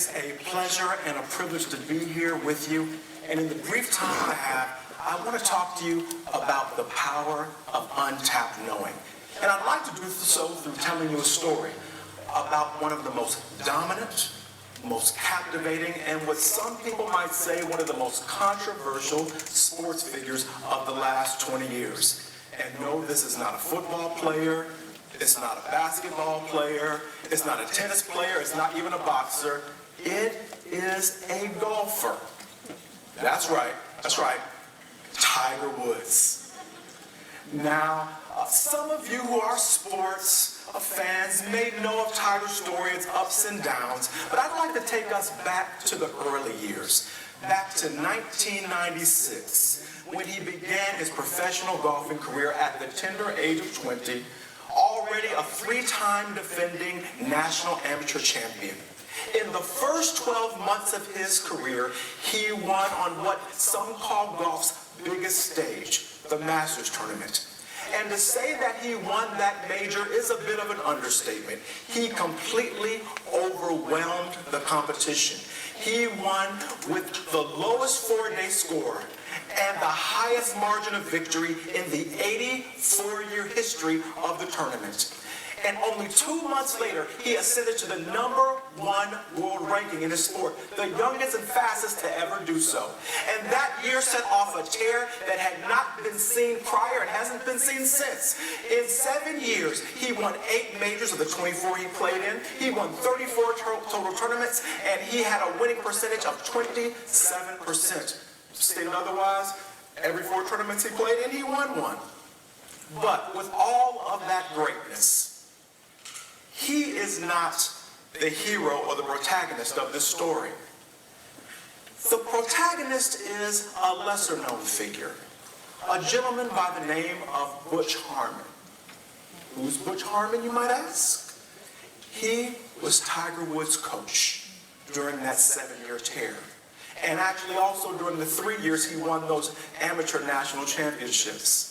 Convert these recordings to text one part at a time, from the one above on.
is a pleasure and a privilege to be here with you. And in the brief time I have, I want to talk to you about the power of untapped knowing. And I'd like to do so through telling you a story about one of the most dominant, most captivating, and what some people might say one of the most controversial sports figures of the last 20 years. And no, this is not a football player, it's not a basketball player, it's not a tennis player, it's not even a boxer. It is a golfer. That's right, Tiger Woods. Now, some of you who are sports fans may know of Tiger's story, its ups and downs, but I'd like to take us back to the early years, back to 1996, when he began his professional golfing career at the tender age of 20, already a three-time defending national amateur champion. In the first 12 months of his career, he won on what some call golf's biggest stage, the Masters tournament. And to say that he won that major is a bit of an understatement. He completely overwhelmed the competition. He won with the lowest four-day score and the highest margin of victory in the 84-year history of the tournament. And only 2 months later, he ascended to the #1 world ranking in his sport, the youngest and fastest to ever do so. And that year set off a tear that had not been seen prior and hasn't been seen since. In 7 years, he won 8 majors of the 24 he played in. He won 34 total tournaments, and he had a winning percentage of 27%. Stated otherwise, every 4 tournaments he played in, he won one. But with all of that greatness, he is not the hero or the protagonist of this story. The protagonist is a lesser-known figure, a gentleman by the name of Butch Harmon. Who's Butch Harmon, you might ask? He was Tiger Woods' coach during that 7-year tear, and actually also during the 3 years he won those amateur national championships.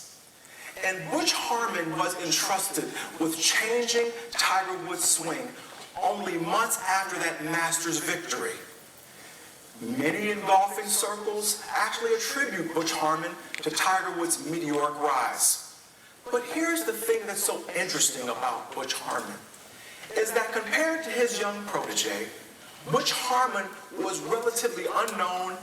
And Butch Harmon was entrusted with changing Tiger Woods' swing only months after that Masters victory. Many in golfing circles actually attribute Butch Harmon to Tiger Woods' meteoric rise. But here's the thing that's so interesting about Butch Harmon, is that compared to his young protege, Butch Harmon was relatively unknown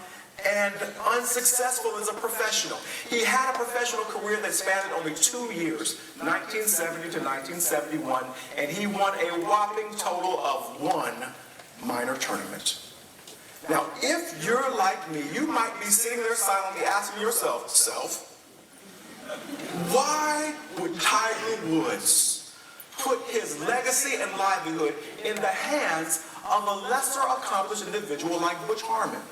and unsuccessful as a professional. He had a professional career that spanned only 2 years, 1970 to 1971, and he won a whopping total of 1 minor tournament. Now, if you're like me, you might be sitting there silently asking yourself, why would Tiger Woods put his legacy and livelihood in the hands of a lesser accomplished individual like Butch Harmon?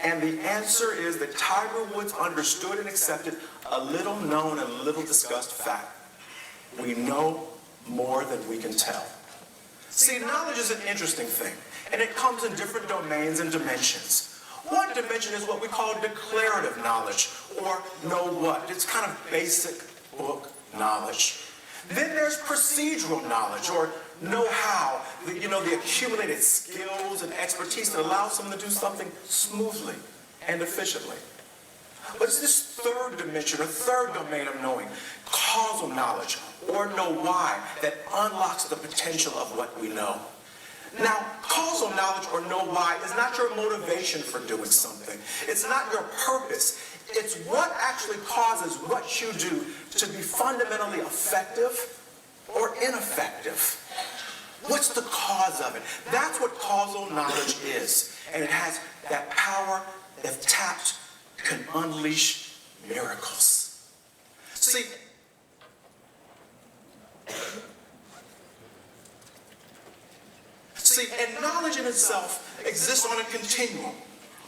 And the answer is that Tiger Woods understood and accepted a little known and little discussed fact. We know more than we can tell. See, knowledge is an interesting thing, and it comes in different domains and dimensions. One dimension is what we call declarative knowledge, or know what. It's kind of basic book knowledge. Then there's procedural knowledge, or know-how, the accumulated skills and expertise that allows someone to do something smoothly and efficiently. But it's this third dimension, or third domain of knowing, causal knowledge, or know why, that unlocks the potential of what we know. Now, causal knowledge or know why is not your motivation for doing something. It's not your purpose. It's what actually causes what you do to be fundamentally effective or ineffective. What's the cause of it? That's what causal knowledge is. And it has that power, if tapped, can unleash miracles. See, and knowledge in itself exists on a continuum.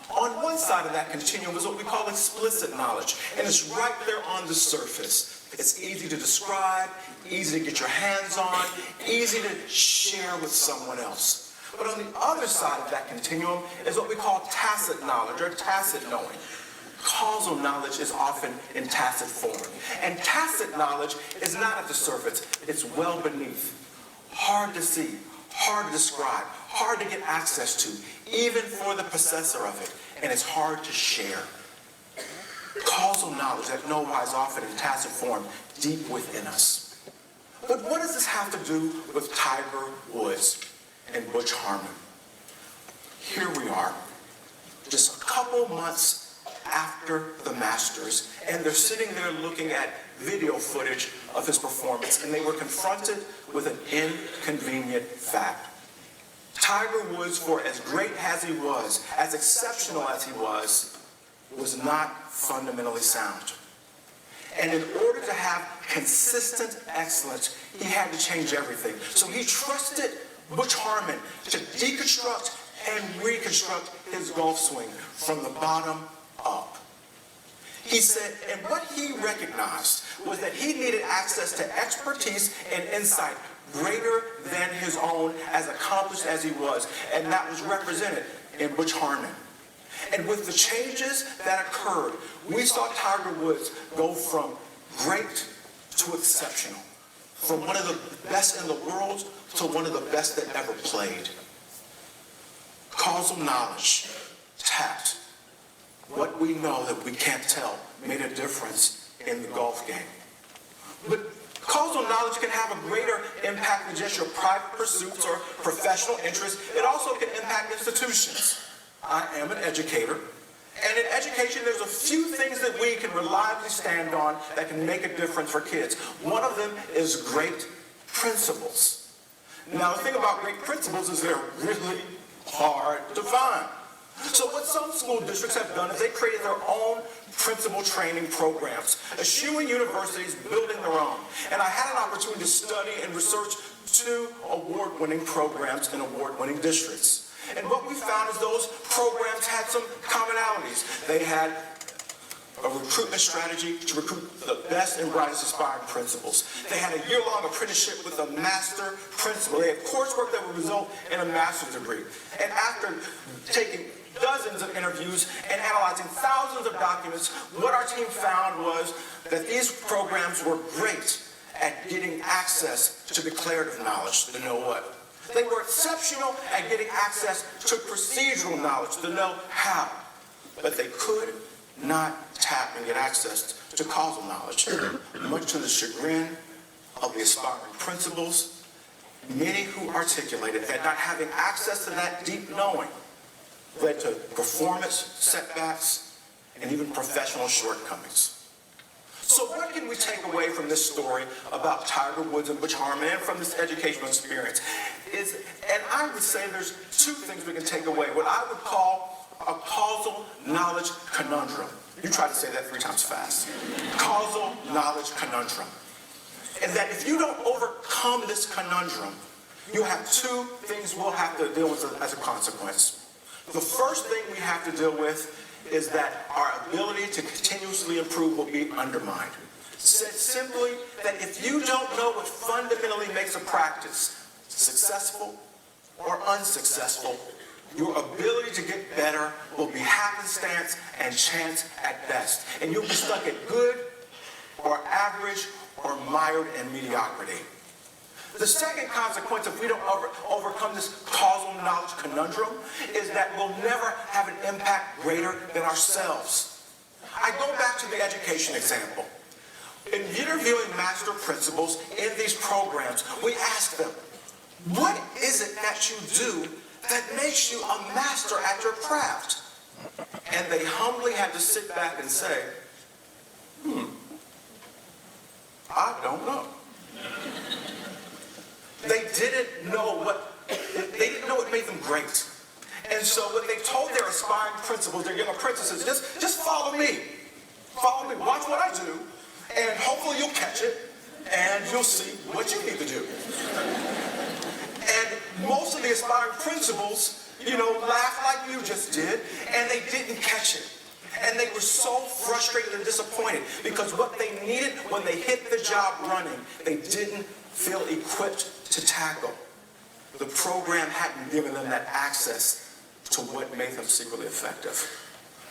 On one side of that continuum is what we call explicit knowledge, and it's right there on the surface. It's easy to describe, easy to get your hands on, easy to share with someone else. But on the other side of that continuum is what we call tacit knowledge, or tacit knowing. Causal knowledge is often in tacit form. And tacit knowledge is not at the surface, it's well beneath. Hard to see, hard to describe, hard to get access to, even for the possessor of it, and it's hard to share. Causal knowledge that no wise often in tacit form deep within us. But what does this have to do with Tiger Woods and Butch Harmon? Here we are, just a couple months after the Masters, and they're sitting there looking at video footage of his performance, and they were confronted with an inconvenient fact. Tiger Woods, for as great as he was, as exceptional as he was not fundamentally sound. And in order to have consistent excellence, he had to change everything. So he trusted Butch Harmon to deconstruct and reconstruct his golf swing from the bottom up. He said, and what he recognized was that he needed access to expertise and insight greater than his own, as accomplished as he was, and that was represented in Butch Harmon. And with the changes that occurred, we saw Tiger Woods go from great to exceptional, from one of the best in the world to one of the best that ever played. Causal knowledge, tact, what we know that we can't tell, made a difference in the golf game. But causal knowledge can have a greater impact than just your private pursuits or professional interests. It also can impact institutions. I am an educator, and in education there's a few things that we can reliably stand on that can make a difference for kids. One of them is great principles. Now the thing about great principles is they're really hard to find. So what some school districts have done is they created their own principal training programs, eschewing universities building their own. And I had an opportunity to study and research 2 award-winning programs in award-winning districts. And what we found is those programs had some commonalities. They had a recruitment strategy to recruit the best and brightest aspiring principals. They had a year-long apprenticeship with a master principal. They had coursework that would result in a master's degree. And after taking dozens of interviews and analyzing thousands of documents, what our team found was that these programs were great at getting access to declarative knowledge, to know what. They were exceptional at getting access to procedural knowledge, to know how. But they could not tap and get access to causal knowledge, much to the chagrin of the aspiring principals, many who articulated that not having access to that deep knowing led to performance setbacks and even professional shortcomings. So what can we take away from this story about Tiger Woods and Butch Harmon and from this educational experience? And I would say there's 2 things we can take away, what I would call a causal knowledge conundrum. You try to say that 3 times fast. Causal knowledge conundrum. And that if you don't overcome this conundrum, you have 2 things we'll have to deal with as a consequence. The first thing we have to deal with is that our ability to continuously improve will be undermined. Said simply, that if you don't know what fundamentally makes a practice successful or unsuccessful, your ability to get better will be happenstance and chance at best. And you'll be stuck at good or average or mired in mediocrity. The second consequence, if we don't overcome this causal knowledge conundrum, is that we'll never have an impact greater than ourselves. I go back to the education example. In interviewing master principals in these programs, we ask them, what is it that you do that makes you a master at your craft? And they humbly had to sit back and say, I don't know. They didn't know what made them great. And so what they told their aspiring principals, their young apprentices, just follow me. Follow me, watch what I do, and hopefully you'll catch it, and you'll see what you need to do. And most of the aspiring principals, laughed like you just did, and they didn't catch it. And they were so frustrated and disappointed because what they needed when they hit the job running, they didn't feel equipped to tackle. The program hadn't given them that access to what made them secretly effective.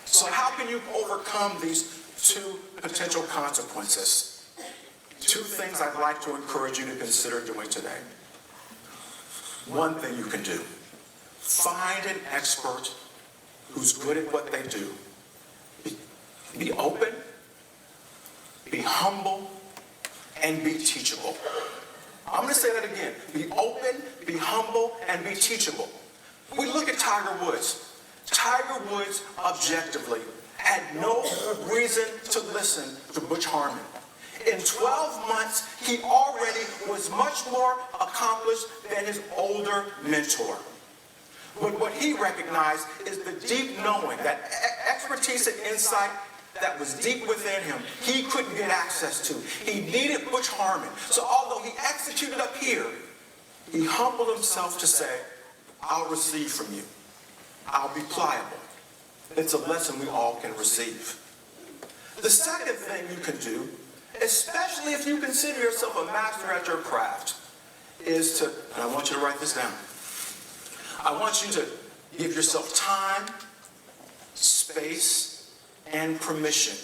So how can you overcome these 2 potential consequences? 2 things I'd like to encourage you to consider doing today. one thing you can do. Find an expert who's good at what they do. Be open, be humble, and be teachable. I'm going to say that again. Be open, be humble, and be teachable. We look at Tiger Woods. Tiger Woods, objectively, had no reason to listen to Butch Harmon. In 12 months, he already was much more accomplished than his older mentor. But what he recognized is the deep knowing, that expertise and insight that was deep within him, he couldn't get access to. He needed Butch Harmon. So although he executed up here, he humbled himself to say, I'll receive from you. I'll be pliable. It's a lesson we all can receive. The second thing you can do, especially if you consider yourself a master at your craft, is to, and I want you to write this down, I want you to give yourself time, space, and permission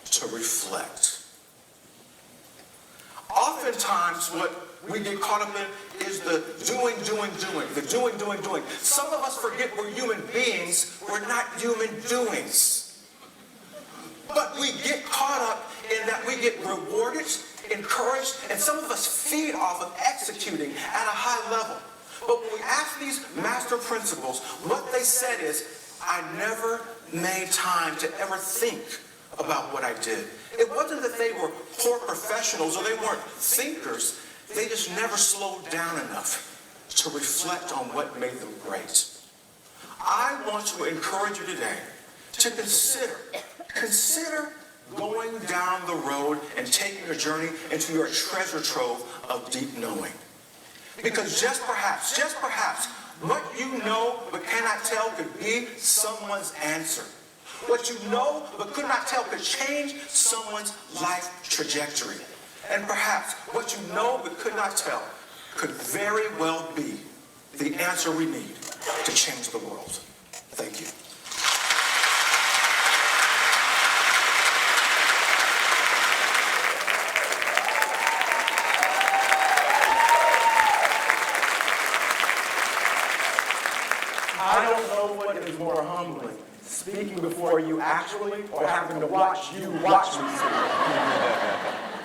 to reflect. Oftentimes, what we get caught up in is the doing. Some of us forget we're human beings, we're not human doings. But we get caught up in that we get rewarded, encouraged, and some of us feed off of executing at a high level. But when we ask these master principles, what they said is, I never made time to ever think about what I did. It wasn't that they were poor professionals or they weren't thinkers. They just never slowed down enough to reflect on what made them great. I want to encourage you today to consider going down the road and taking a journey into your treasure trove of deep knowing. Because just perhaps, what you know but cannot tell could be someone's answer. What you know but could not tell could change someone's life trajectory. And perhaps what you know but could not tell could very well be the answer we need to change the world. Thank you. I don't know what is more humbling, speaking before you actually, or having to watch you watch me speak.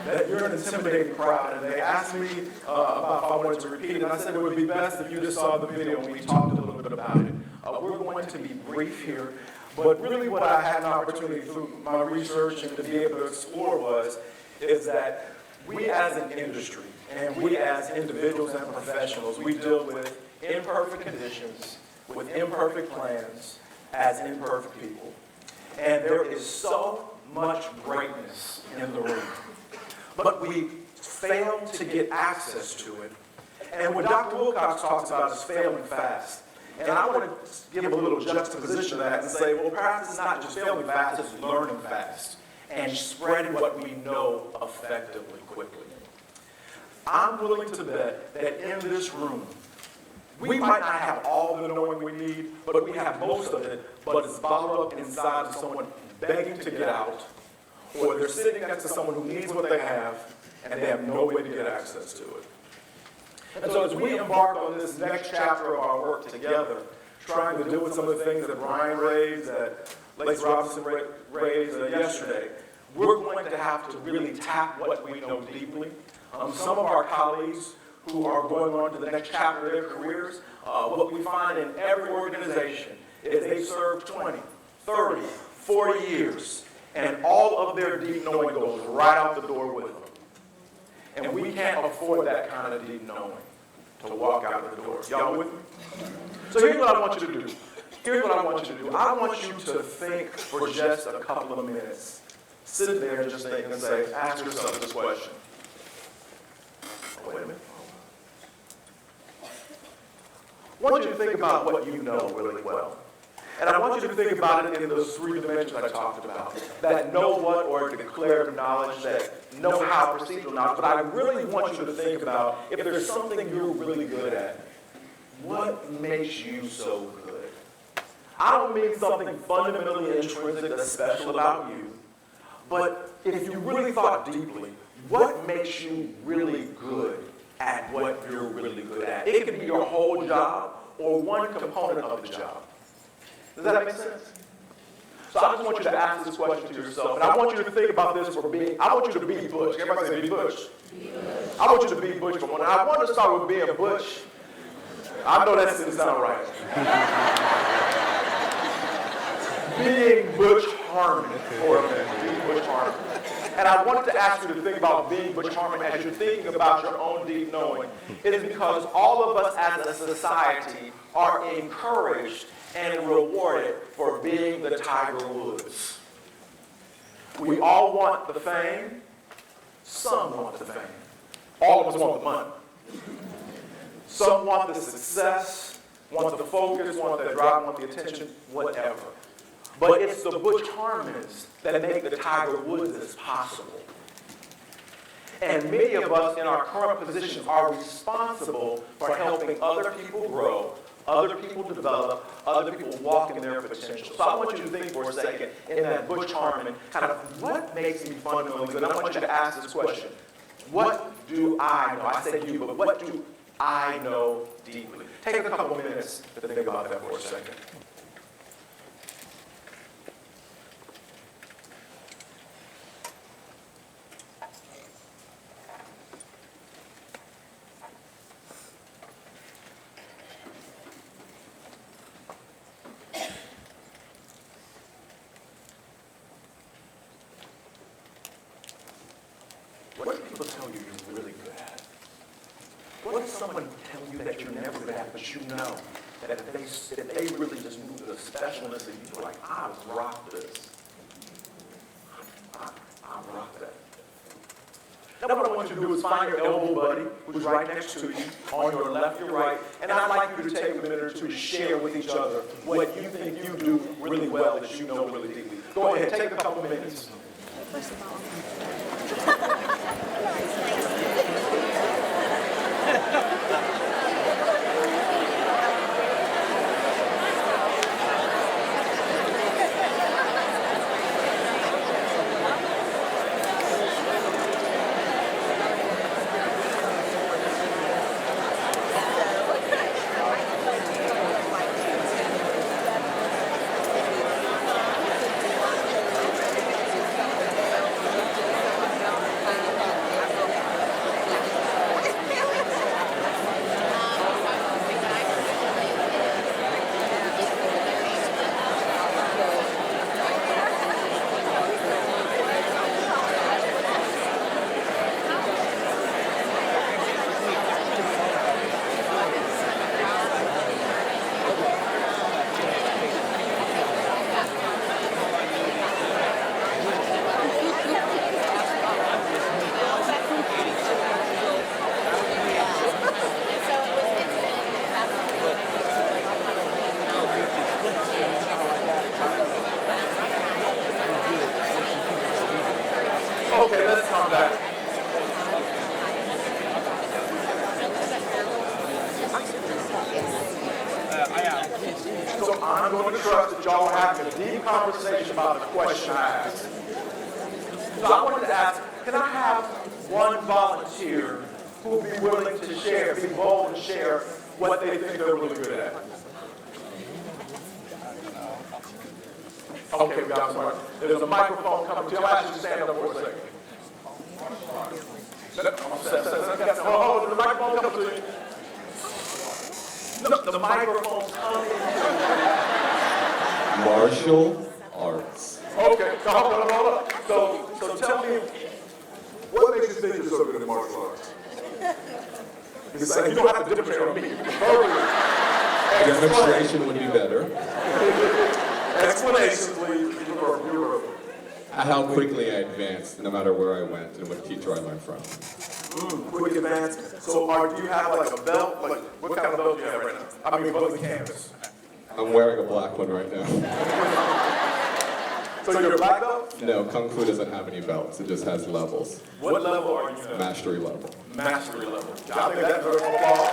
That you're an intimidating crowd, and they asked me about if I wanted to repeat it, and I said it would be best if you just saw the video and we talked a little bit about it. We're going to be brief here, but really what I had an opportunity through my research and to be able to explore is that we as an industry, and we as individuals and professionals, we deal with imperfect conditions, with imperfect plans, as imperfect people. And there is so much greatness in the room. But we fail to get access to it. And what Dr. Wilcox talks about is failing fast. And I want to give a little juxtaposition to that and say, well, perhaps it's not just failing fast, it's learning fast and spreading what we know effectively quickly. I'm willing to bet that in this room, we might not have all the knowing we need, but we have most of it, but it's bottled up inside of someone begging to get out, or they're sitting next to someone who needs what they have, and they have no way to get access to it. And so as we embark on this next chapter of our work together, trying to deal with some of the things that Brian raised, that Lace Robinson raised yesterday, we're going to have to really tap what we know deeply. Some of our colleagues who are going on to the next chapter of their careers, what we find in every organization is they serve 20, 30, 40 years, and all of their deep knowing goes right out the door with them. And we can't afford that kind of deep knowing to walk out of the door. Y'all with me? So here's what I want you to do. I want you to think for just a couple of minutes. Sit there and just think and say, ask yourself this question. Oh, wait a minute. I want you to think about what you know really well. And I want you to think about it in those three dimensions I talked about. That know what or declarative knowledge, that know how procedural knowledge. But I really want you to think about if there's something you're really good at, what makes you so good? I don't mean something fundamentally intrinsic that's special about you, but if you really thought deeply, what makes you really good at what you're really good at. It can be your whole job or one component of the job. Does that make sense? So I just want you to ask this question to yourself, and I want you to think about this I want you to be Butch. Everybody say be Butch. I want you to be Butch for one. I want to start with being Butch. I know that didn't sound right. Being Butch Harmon for a minute. Being Butch Harmon. And I wanted to ask you to think about being Butch Harmon as you're thinking about your own deep knowing. It is because all of us as a society are encouraged and rewarded for being the Tiger Woods. We all want the fame. Some want the fame. All of us want the money. Some want the success, want the focus, want the drive, want the attention, whatever. But it's the Butch Harmons that make the Tiger Woods possible. And many of us in our current positions are responsible for helping other people grow, other people develop, other people walk in their potential. So I want you to think for a second in that Butch Harmon, kind of what makes me fundamentally good? I want you to ask this question. What do I know? I said you, but what do I know deeply? Take a couple minutes to think about that for a second. What do people tell you you're really good at? What does someone tell you that you're never good at, but you know that if they really just knew the specialness in you, you're like, I rock this. I rock that. Now what I want you to do is find your elbow buddy who's right next to you, on your left, your right, and I'd like you to take a minute or two to share with each other what you think you do really well that you know really deeply. Go ahead, take a couple minutes. First of all, Okay, let's come back. So I'm going to trust that y'all are having a deep conversation about the question I asked. So I wanted to ask, can I have one volunteer who will be willing to share, be bold and share what they think they're really good at? Okay, we got some. There's a microphone coming to you. I'll ask you to stand up for a second. Hold on, the microphone coming to you. No, the microphone's coming. Martial arts. Okay, so hold on. So tell me, what makes you think you're so good at martial arts? He's like, you don't have to demonstrate on me. Demonstration would be better. Explanations, please. You're How quickly I advanced, no matter where I went and what teacher I learned from. quick advance. So do you have like a belt? Like, what kind of belt do you have right now? I mean, above the canvas. I'm wearing a black one right now. So you're a black belt? No, Kung Fu doesn't have any belts. It just has levels. What level are you at? Mastery level. Mastery level. I think that deserves an applause.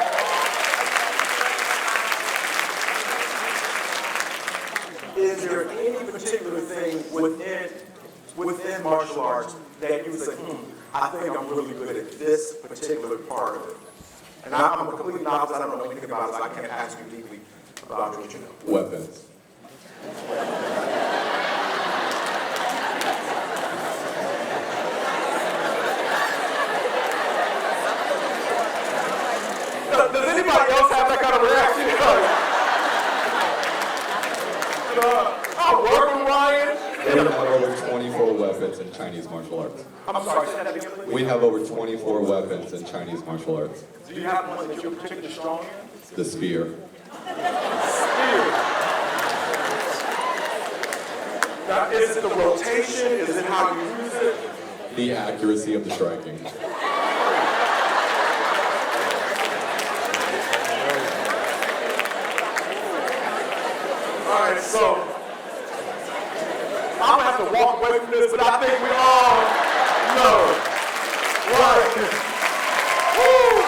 Is there any particular thing within martial arts that you would say, I think I'm really good at this particular part of it? And I'm a complete novice, I don't know anything about it, so I can't ask you deeply about what you know. Weapons. Does anybody else have that kind of reaction? I'm working, Ryan. We have over 24 weapons in Chinese martial arts. I'm sorry, say that again, please. We have over 24 weapons in Chinese martial arts. Do you have one that you're particularly strong in? The spear. Now, is it the rotation? Is it how you use it? The accuracy of the striking. All right, so I'm gonna have to walk away from this, but I think we all know. Right. Woo.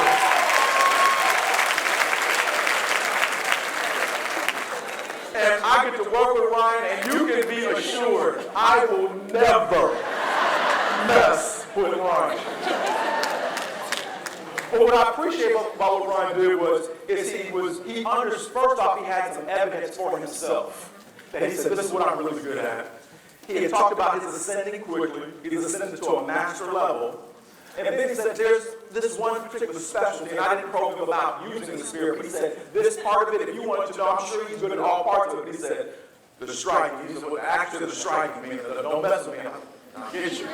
And I get to work with Ryan, and you can be assured I will never mess with Ryan. But what I appreciate about what Ryan did first off, he had some evidence for himself. That he said, this is what I'm really good at. He had talked about his ascending quickly. He was ascending to a master level. And then he said, this is one particular specialty, and I didn't probe him about using the spirit, but he said, this part of it, if you wanted to know, I'm sure he's good at all parts of it. He said, the striking. He said, well, actually the striking, meaning, don't mess with me, I'll get you.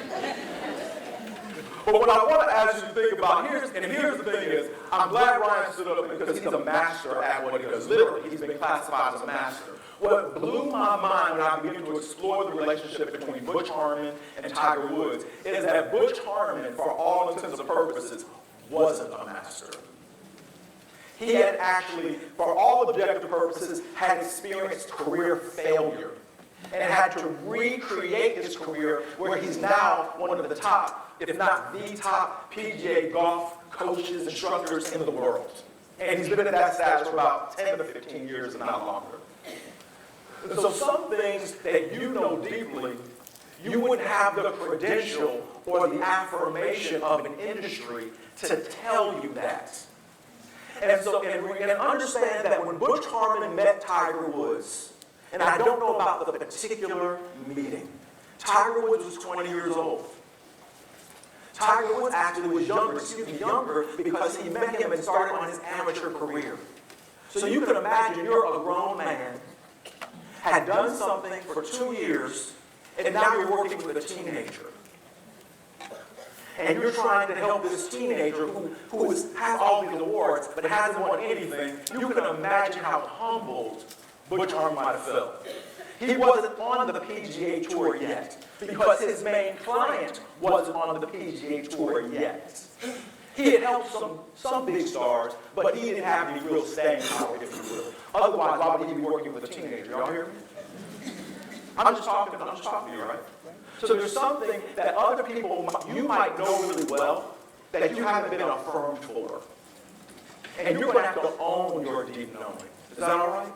But what I want to ask you to think about, here's the thing is, I'm glad Ryan stood up because he's a master at what he does. Literally, he's been classified as a master. What blew my mind when I began to explore the relationship between Butch Harmon and Tiger Woods is that Butch Harmon, for all intents and purposes, wasn't a master. He had actually, for all objective purposes, had experienced career failure and had to recreate his career where he's now one of the top, if not the top, PGA golf coaches, instructors in the world. And he's been at that status for about 10 to 15 years and not longer. And so some things that you know deeply, you wouldn't have the credential or the affirmation of an industry to tell you that. And understand that when Butch Harmon met Tiger Woods, and I don't know about the particular meeting, Tiger Woods was 20 years old. Tiger Woods actually was younger because he met him and started on his amateur career. So you can imagine you're a grown man, had done something for 2 years, and now you're working with a teenager. And you're trying to help this teenager who has all these awards but hasn't won anything. You can imagine how humbled Butch Harmon might have felt. He wasn't on the PGA Tour yet because his main client wasn't on the PGA Tour yet. He had helped some big stars, but he didn't have any real staying power, if you will. Otherwise, why would he be working with a teenager? Y'all hear me? I'm just talking to you, right? So there's something that other people, you might know really well, that you haven't been affirmed for. And you're going to have to own your deep knowing. Is that all right?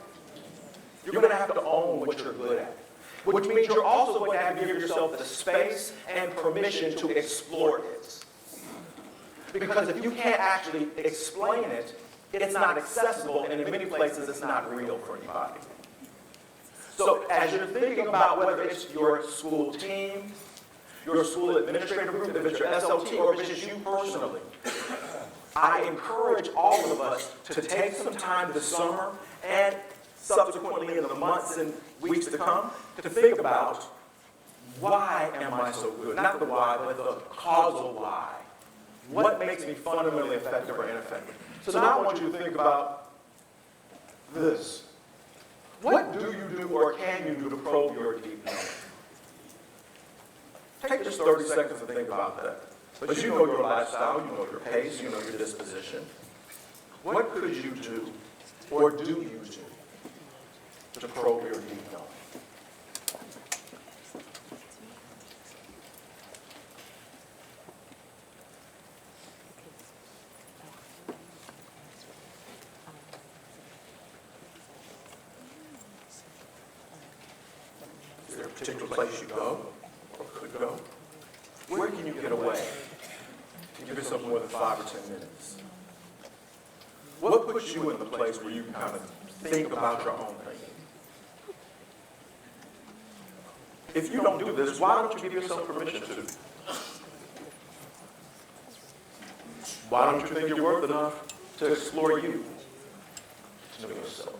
You're going to have to own what you're good at. Which means you're also going to have to give yourself the space and permission to explore it. Because if you can't actually explain it, it's not accessible, and in many places it's not real for anybody. So as you're thinking about whether it's your school team, your school administrative group, if it's your SLT, or if it's just you personally, I encourage all of us to take some time this summer and subsequently in the months and weeks to come to think about, why am I so good? Not the why, but the causal why. What makes me fundamentally effective or ineffective? So now I want you to think about this. What do you do or can you do to probe your deep knowing? Take just 30 seconds to think about that. But you know your lifestyle, you know your pace, you know your disposition. What could you do or do you do to probe your deep knowing? Is there a particular place you go or could go? Where can you get away? Give yourself more than 5 or 10 minutes. What puts you in the place where you kind of think about your own thinking? If you don't do this, why don't you give yourself permission to? Why don't you think you're worth enough to explore you, to know yourself?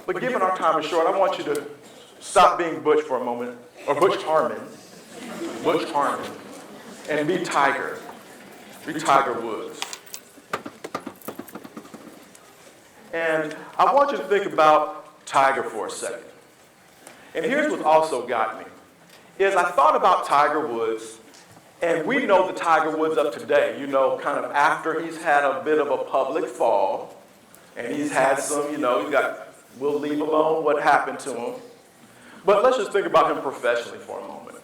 But given our time is short, I want you to stop being Butch for a moment, or Butch Harmon, and be Tiger. Be Tiger Woods. And I want you to think about Tiger for a second. And here's what also got me, is I thought about Tiger Woods, and we know the Tiger Woods of today, you know, kind of after he's had a bit of a public fall, and he's had some, you know, we'll leave alone what happened to him. But let's just think about him professionally for a moment.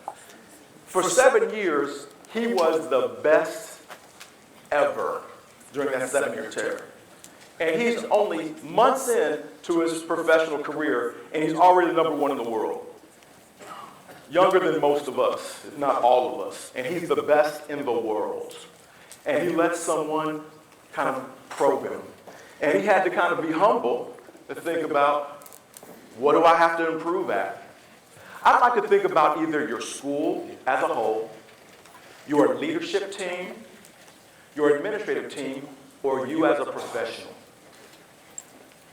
For 7 years, he was the best ever during that 7-year tear. And he's only months into his professional career, and he's already #1 in the world. Younger than most of us, if not all of us. And he's the best in the world. And he let someone kind of probe him. And he had to kind of be humble to think about, what do I have to improve at? I'd like to think about either your school as a whole, your leadership team, your administrative team, or you as a professional.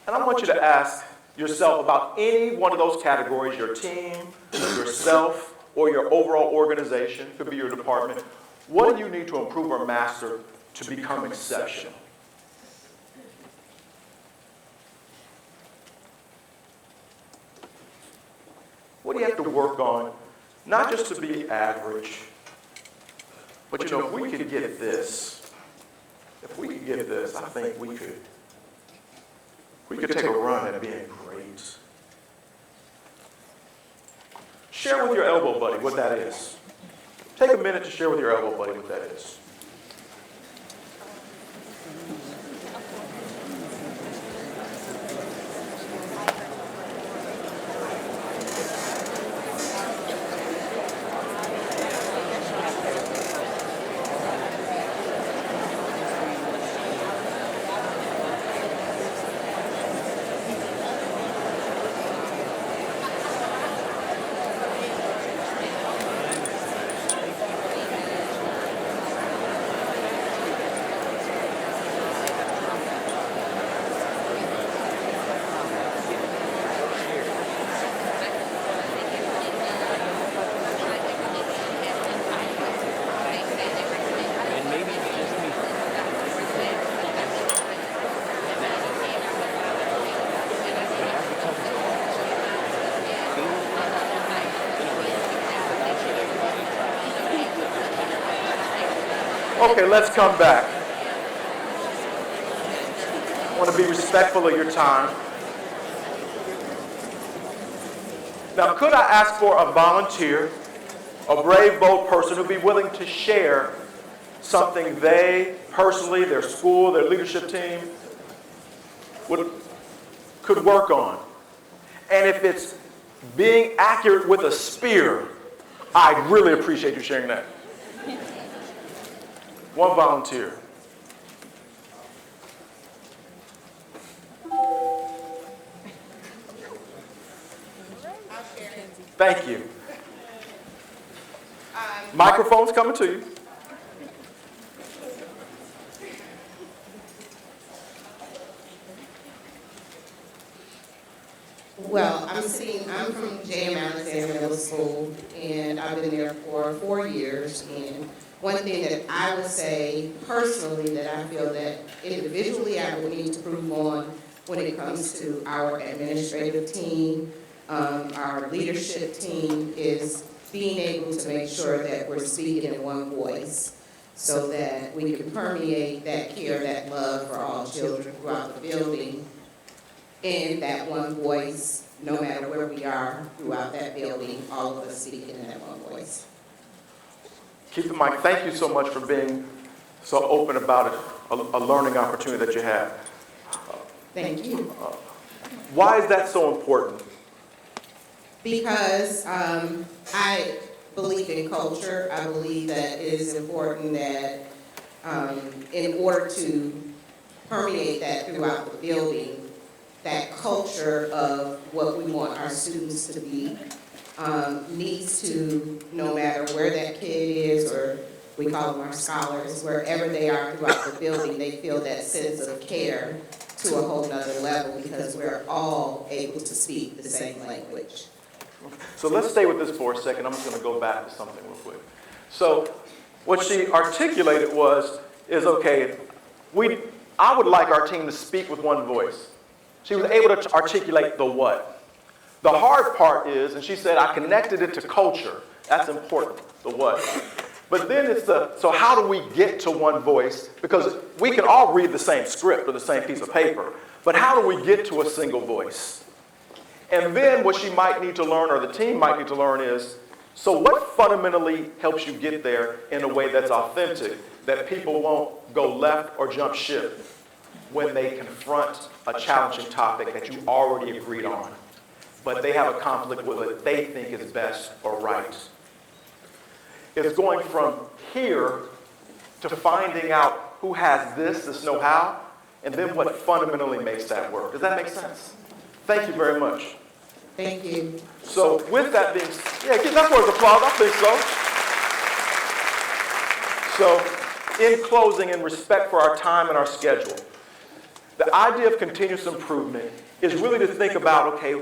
And I want you to ask yourself about any one of those categories, your team, yourself, or your overall organization, could be your department. What do you need to improve or master to become exceptional? What do you have to work on, not just to be average, but you know, if we could get this, I think we could take a run at being great. Share with your elbow buddy what that is. Take a minute to share with your elbow buddy what that is. Okay, let's come back. I want to be respectful of your time. Now, could I ask for a volunteer, a brave, bold person who'd be willing to share something they personally, their school, their leadership team could work on? And if it's being accurate with a spear, I'd really appreciate you sharing that. One volunteer. Thank you. Microphone's coming to you. Well, I'm from J.M. Alexander Middle School, and I've been there for 4 years. And one thing that I would say personally that I feel that individually I would need to improve on when it comes to our administrative team, our leadership team, is being able to make sure that we're speaking in one voice so that we can permeate that care, that love for all children throughout the building in that one voice, no matter where we are throughout that building, all of us speaking in that one voice. Keep the mic. Thank you so much for being so open about it, a learning opportunity that you have. Thank you. Why is that so important? Because I believe in culture. I believe that it is important that in order to permeate that throughout the building, that culture of what we want our students to be needs to, no matter where that kid is, or we call them our scholars, wherever they are throughout the building, they feel that sense of care to a whole nother level because we're all able to speak the same language. So let's stay with this for a second. I'm just going to go back to something real quick. So what she articulated is okay, I would like our team to speak with one voice. She was able to articulate the what. The hard part is, and she said, I connected it to culture. That's important, the what. But then it's so how do we get to one voice? Because we can all read the same script or the same piece of paper, but how do we get to a single voice? And then what she might need to learn, or the team might need to learn is, so what fundamentally helps you get there in a way that's authentic, that people won't go left or jump ship when they confront a challenging topic that you already agreed on, but they have a conflict with what they think is best or right. It's going from here to finding out who has this know-how, and then what fundamentally makes that work. Does that make sense? Thank you very much. Thank you. So with that being, yeah, give that word of applause, I think so. So in closing, in respect for our time and our schedule, the idea of continuous improvement is really to think about, okay,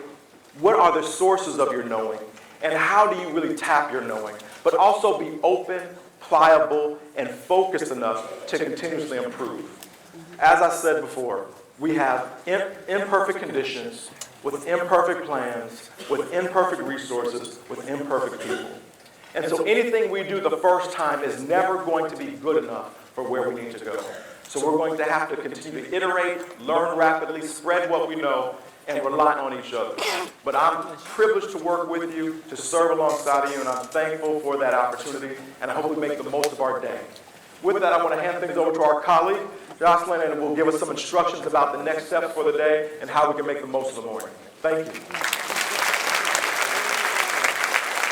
what are the sources of your knowing, and how do you really tap your knowing, but also be open, pliable, and focused enough to continuously improve. As I said before, we have imperfect conditions, with imperfect plans, with imperfect resources, with imperfect people. And so anything we do the first time is never going to be good enough for where we need to go. So we're going to have to continue to iterate, learn rapidly, spread what we know, and rely on each other. But I'm privileged to work with you, to serve alongside of you, and I'm thankful for that opportunity, and I hope we make the most of our day. With that, I want to hand things over to our colleague, Jocelyn, and will give us some instructions about the next steps for the day and how we can make the most of the morning. Thank you.